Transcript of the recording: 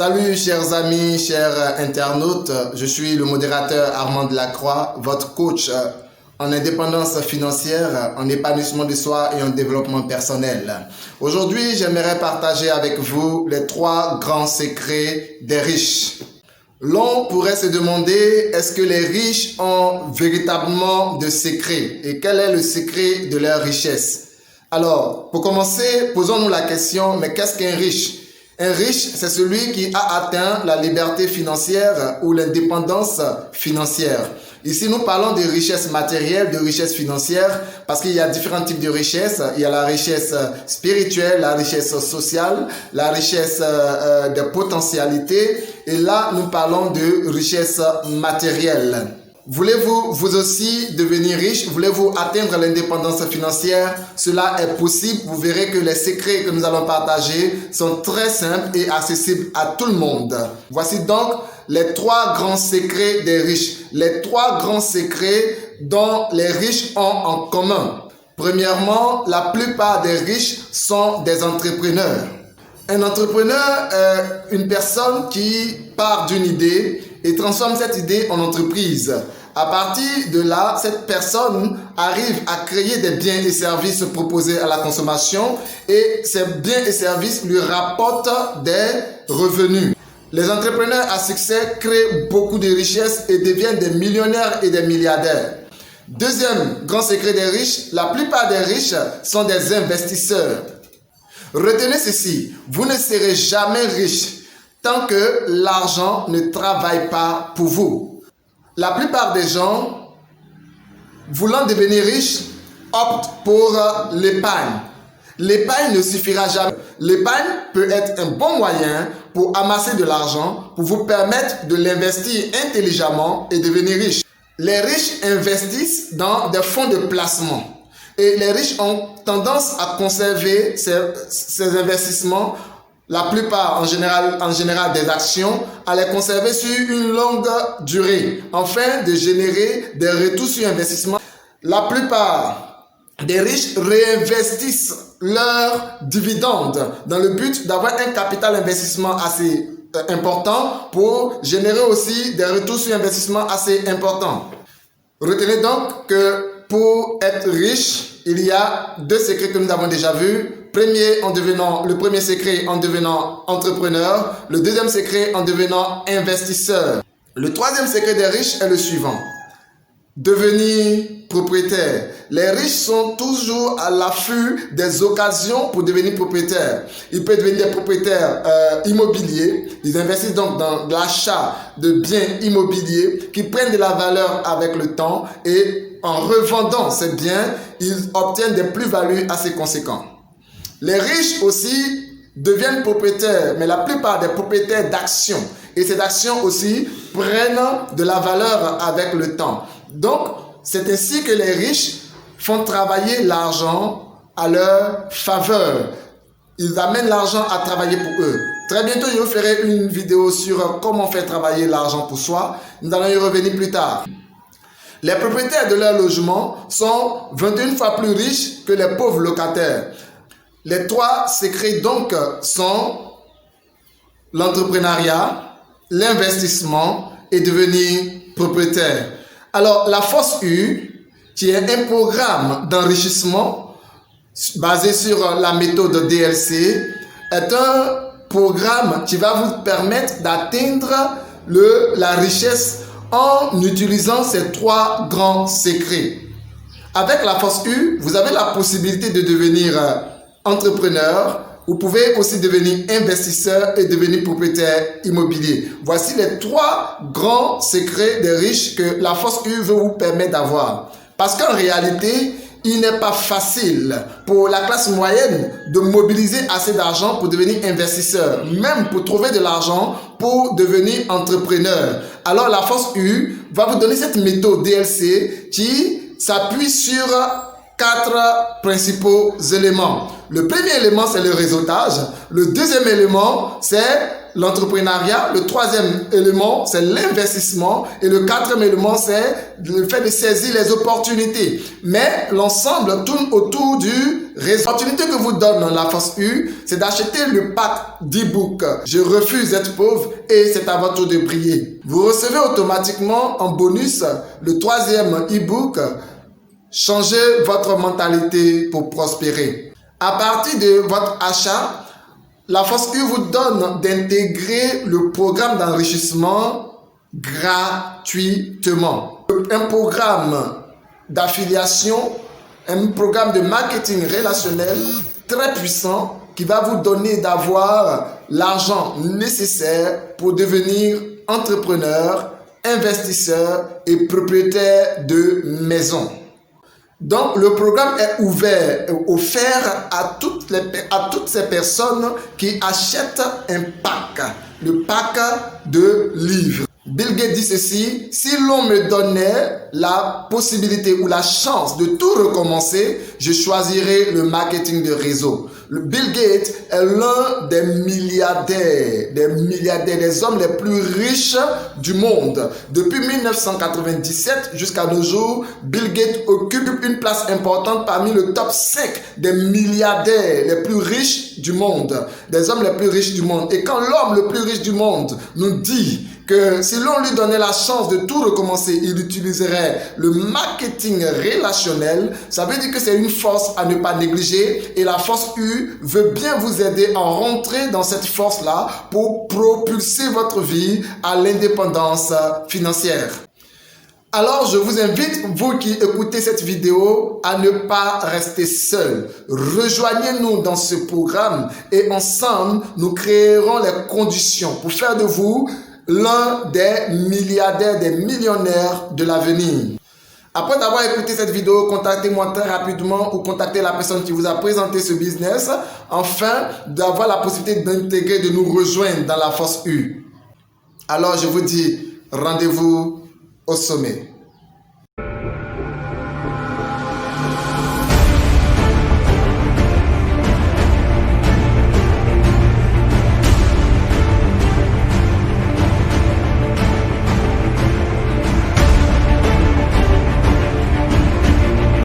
Salut chers amis, chers internautes, je suis le modérateur Armand Delacroix, votre coach en indépendance financière, en épanouissement de soi et en développement personnel. Aujourd'hui, j'aimerais partager avec vous les 3 grands secrets des riches. L'on pourrait se demander, est-ce que les riches ont véritablement de secrets et quel est le secret de leur richesse? Alors, pour commencer, posons-nous la question, mais qu'est-ce qu'un riche? Un riche, c'est celui qui a atteint la liberté financière ou l'indépendance financière. Ici, nous parlons de richesse matérielle, de richesse financière, parce qu'il y a différents types de richesses. Il y a la richesse spirituelle, la richesse sociale, la richesse de potentialité. Et là, nous parlons de richesse matérielle. Voulez-vous vous aussi devenir riche? Voulez-vous atteindre l'indépendance financière? Cela est possible. Vous verrez que les secrets que nous allons partager sont très simples et accessibles à tout le monde. Voici donc les 3 grands secrets des riches. Les 3 grands secrets dont les riches ont en commun. Premièrement, la plupart des riches sont des entrepreneurs. Un entrepreneur est une personne qui part d'une idée et transforme cette idée en entreprise. À partir de là, cette personne arrive à créer des biens et services proposés à la consommation et ces biens et services lui rapportent des revenus. Les entrepreneurs à succès créent beaucoup de richesses et deviennent des millionnaires et des milliardaires. Deuxième grand secret des riches, la plupart des riches sont des investisseurs. Retenez ceci, vous ne serez jamais riche tant que l'argent ne travaille pas pour vous. La plupart des gens, voulant devenir riches, optent pour l'épargne. L'épargne ne suffira jamais. L'épargne peut être un bon moyen pour amasser de l'argent, pour vous permettre de l'investir intelligemment et devenir riche. Les riches investissent dans des fonds de placement. Et les riches ont tendance à conserver ces investissements, la plupart en général des actions, à les conserver sur une longue durée, afin de générer des retours sur investissement. La plupart des riches réinvestissent leurs dividendes dans le but d'avoir un capital investissement assez important pour générer aussi des retours sur investissement assez importants. Retenez donc que pour être riche, il y a 2 secrets que nous avons déjà vus. Le premier secret en devenant entrepreneur. Le deuxième secret en devenant investisseur. Le 3e secret des riches est le suivant. Devenir propriétaire. Les riches sont toujours à l'affût des occasions pour devenir propriétaire. Ils peuvent devenir des propriétaires immobiliers. Ils investissent donc dans l'achat de biens immobiliers qui prennent de la valeur avec le temps et en revendant ces biens, ils obtiennent des plus-values assez conséquentes. Les riches aussi deviennent propriétaires, mais la plupart des propriétaires d'actions. Et ces actions aussi prennent de la valeur avec le temps. Donc, c'est ainsi que les riches font travailler l'argent à leur faveur. Ils amènent l'argent à travailler pour eux. Très bientôt, je vous ferai une vidéo sur comment faire travailler l'argent pour soi. Nous allons y revenir plus tard. Les propriétaires de leur logement sont 21 fois plus riches que les pauvres locataires. Les 3 secrets donc sont l'entrepreneuriat, l'investissement et devenir propriétaire. Alors, la Force U, qui est un programme d'enrichissement basé sur la méthode DLC, est un programme qui va vous permettre d'atteindre la richesse en utilisant ces 3 grands secrets. Avec la Force U, vous avez la possibilité de devenir entrepreneur. Vous pouvez aussi devenir investisseur et devenir propriétaire immobilier. Voici les 3 grands secrets des riches que la Force U veut vous permettre d'avoir. Parce qu'en réalité, il n'est pas facile pour la classe moyenne de mobiliser assez d'argent pour devenir investisseur, même pour trouver de l'argent pour devenir entrepreneur. Alors la Force U va vous donner cette méthode DLC qui s'appuie sur 4 principaux éléments. Le premier élément, c'est le réseautage. Le deuxième élément, c'est l'entrepreneuriat. Le troisième élément, c'est l'investissement. Et le quatrième élément, c'est le fait de saisir les opportunités. Mais l'ensemble tourne autour du réseau. L'opportunité que vous donne la Force U, c'est d'acheter le pack d'e-book « Je refuse d'être pauvre » et c'est à votre tour de briller. Vous recevez automatiquement en bonus le troisième e-book « Changez votre mentalité pour prospérer ». À partir de votre achat, la Force U vous donne d'intégrer le programme d'enrichissement gratuitement. Un programme d'affiliation, un programme de marketing relationnel très puissant qui va vous donner d'avoir l'argent nécessaire pour devenir entrepreneur, investisseur et propriétaire de maison. Donc, le programme est offert à toutes ces personnes qui achètent un pack, le pack de livres. Bill Gates dit ceci: si l'on me donnait la possibilité ou la chance de tout recommencer, je choisirais le marketing de réseau. Le Bill Gates est l'un des milliardaires, des hommes les plus riches du monde. Depuis 1997 jusqu'à nos jours, Bill Gates occupe une place importante parmi le top 5 des milliardaires les plus riches du monde, des hommes les plus riches du monde. Et quand l'homme le plus riche du monde nous dit que si l'on lui donnait la chance de tout recommencer, il utiliserait le marketing relationnel, ça veut dire que c'est une force à ne pas négliger et la Force U veut bien vous aider à rentrer dans cette force-là pour propulser votre vie à l'indépendance financière. Alors, je vous invite, vous qui écoutez cette vidéo, à ne pas rester seul. Rejoignez-nous dans ce programme et ensemble, nous créerons les conditions pour faire de vous l'un des milliardaires, des millionnaires de l'avenir. Après avoir écouté cette vidéo, contactez-moi très rapidement ou contactez la personne qui vous a présenté ce business afin d'avoir la possibilité d'intégrer, de nous rejoindre dans la Force U. Alors je vous dis rendez-vous au sommet.